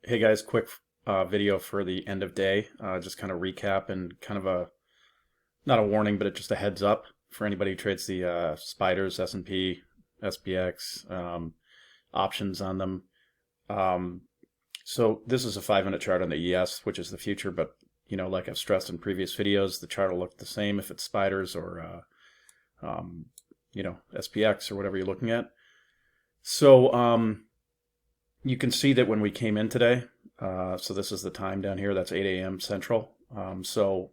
Hey guys, quick video for the end of day. Just kind of recap and kind of not a warning, but just a heads up for anybody who trades the spiders, S&P, SPX, options on them. Um, so this is a 5-minute chart on the ES, which is the future, but like I've stressed in previous videos, the chart will look the same if it's spiders or SPX or whatever you're looking at. So you can see that when we came in today, so this is the time down here, that's 8 a.m. Central. So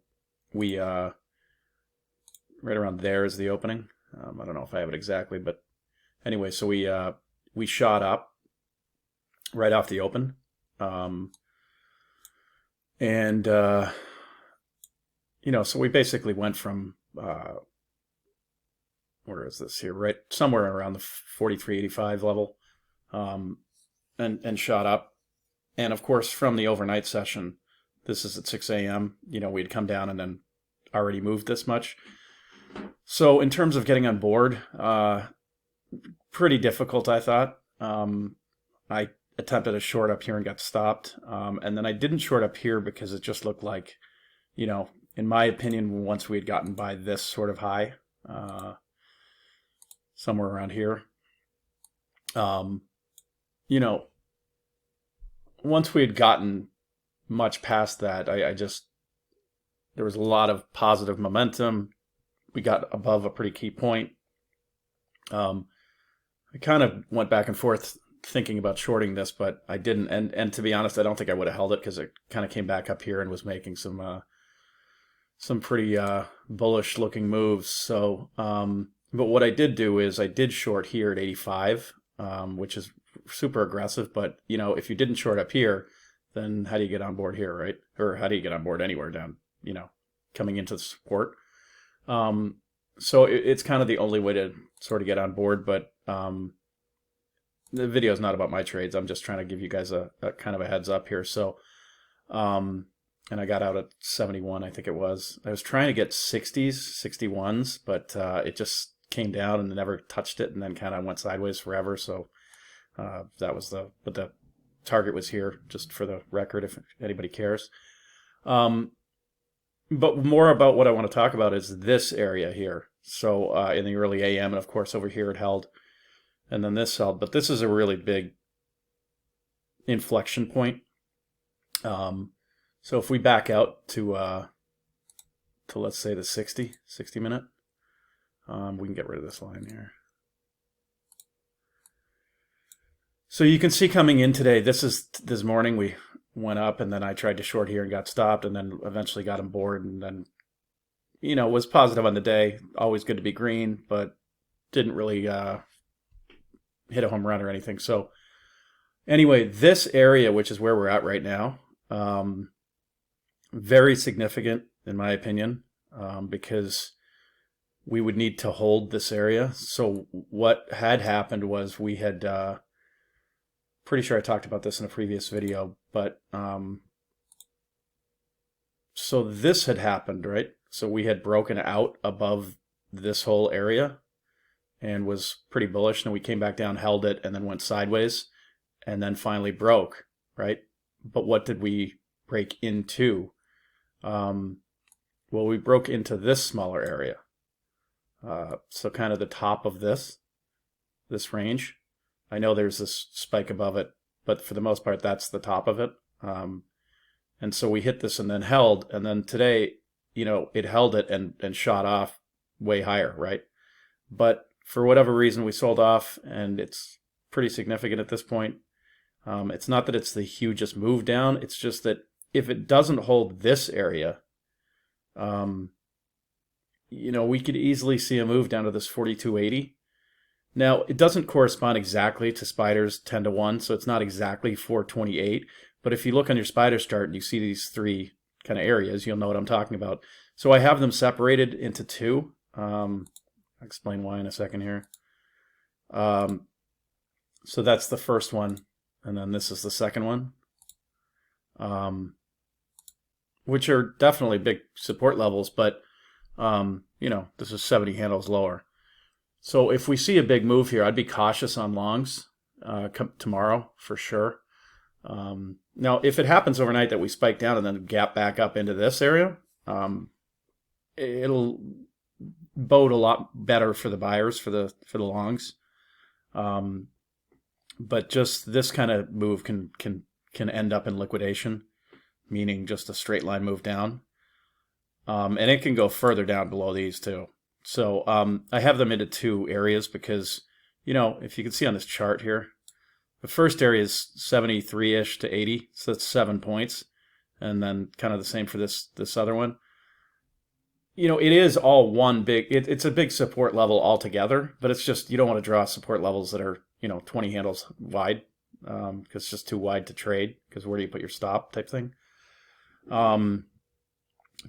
we, right around there is the opening. I don't know if I have it exactly, but anyway, so we shot up right off the open. So we basically went from, where is this here? Right somewhere around the 43.85 level, and shot up. And of course, from the overnight session, this is at 6 a.m., we'd come down and then already moved this much. So in terms of getting on board, pretty difficult, I thought. I attempted a short up here and got stopped. And then I didn't short up here because it just looked like, in my opinion, once we had gotten by this sort of high, somewhere around here, once we had gotten much past that, there was a lot of positive momentum. We got above a pretty key point. I kind of went back and forth thinking about shorting this, but I didn't. And to be honest, I don't think I would have held it because it kind of came back up here and was making some pretty bullish looking moves. So, but what I did do is I did short here at 85, which is super aggressive. But if you didn't short up here, then how do you get on board here, right? Or how do you get on board anywhere down, coming into the support? So it's kind of the only way to sort of get on board. But the video is not about my trades. I'm just trying to give you guys a kind of a heads up here. So, and I got out at 71, I think it was. I was trying to get 60s, 61s, but it just came down and never touched it, and then kind of went sideways forever. So that was but the target was here, just for the record, if anybody cares. But more about what I want to talk about is this area here. So in the early AM, and of course over here it held, and then this held. But this is a really big inflection point. So if we back out to let's say the 60 minute, we can get rid of this line here. So you can see coming in today, this morning we went up, and then I tried to short here and got stopped, and then eventually got on board, and then was positive on the day. Always good to be green, but didn't really hit a home run or anything. So anyway, this area, which is where we're at right now, very significant in my opinion, because we would need to hold this area. So what had happened was we had, pretty sure I talked about this in a previous video, but so this had happened, right? So we had broken out above this whole area and was pretty bullish, and we came back down, held it, and then went sideways, and then finally broke, right? But what did we break into? Well, we broke into this smaller area. So kind of the top of this range. I know there's this spike above it, but for the most part, that's the top of it. And so we hit this and then held, and then today, it held it and shot off way higher, right? But for whatever reason, we sold off, and it's pretty significant at this point. It's not that it's the hugest move down. It's just that if it doesn't hold this area, we could easily see a move down to this 42.80. Now, it doesn't correspond exactly to Spider's 10 to 1, so it's not exactly 428. But if you look on your Spider's chart and you see these three kind of areas, you'll know what I'm talking about. So I have them separated into two. I'll explain why in a second here. So that's the first one, and then this is the second one, which are definitely big support levels, but this is 70 handles lower. So if we see a big move here, I'd be cautious on longs tomorrow for sure. Now, if it happens overnight that we spike down and then gap back up into this area, it'll bode a lot better for the buyers for the longs. But just this kind of move can end up in liquidation, meaning just a straight line move down. And it can go further down below these too. So I have them into two areas because, if you can see on this chart here, the first area is 73-ish to 80, so that's 7 points. And then kind of the same for this other one. It is all one big, it's a big support level altogether, but it's just, you don't want to draw support levels that are, 20 handles wide, because it's just too wide to trade, because where do you put your stop type thing?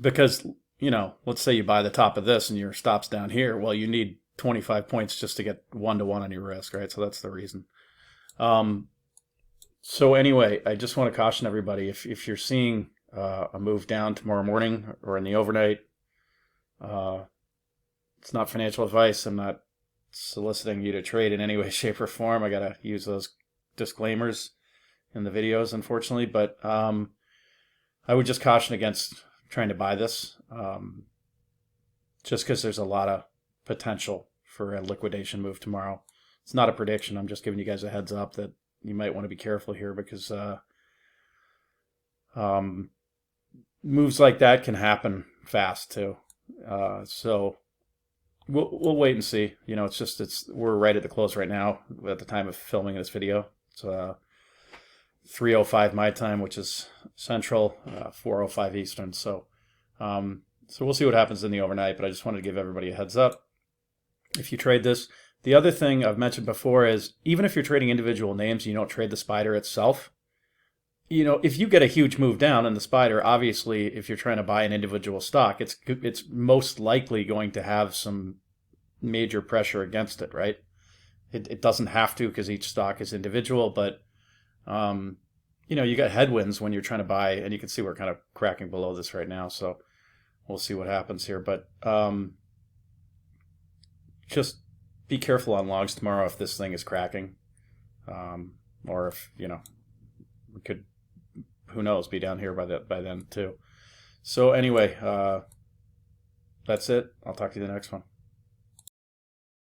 Because, let's say you buy the top of this and your stop's down here, well, you need 25 points just to get 1-to-1 on your risk, right? So that's the reason. So anyway, I just want to caution everybody, if you're seeing a move down tomorrow morning or in the overnight, it's not financial advice. I'm not soliciting you to trade in any way, shape, or form. I got to use those disclaimers in the videos, unfortunately. But I would just caution against trying to buy this, just because there's a lot of potential for a liquidation move tomorrow. It's not a prediction. I'm just giving you guys a heads up that you might want to be careful here because moves like that can happen fast too. So we'll wait and see. We're right at the close right now at the time of filming this video. It's 3:05 my time, which is Central, 4:05 Eastern. So we'll see what happens in the overnight. But I just wanted to give everybody a heads up if you trade this. The other thing I've mentioned before is even if you're trading individual names, you don't trade the spider itself. If you get a huge move down in the spider, obviously, if you're trying to buy an individual stock, it's most likely going to have some major pressure against it, right? It doesn't have to because each stock is individual, but you got headwinds when you're trying to buy, and you can see we're kind of cracking below this right now, so we'll see what happens here. But just be careful on longs tomorrow if this thing is cracking, or if we could, who knows, be down here by then too. So anyway, that's it. I'll talk to you in the next one.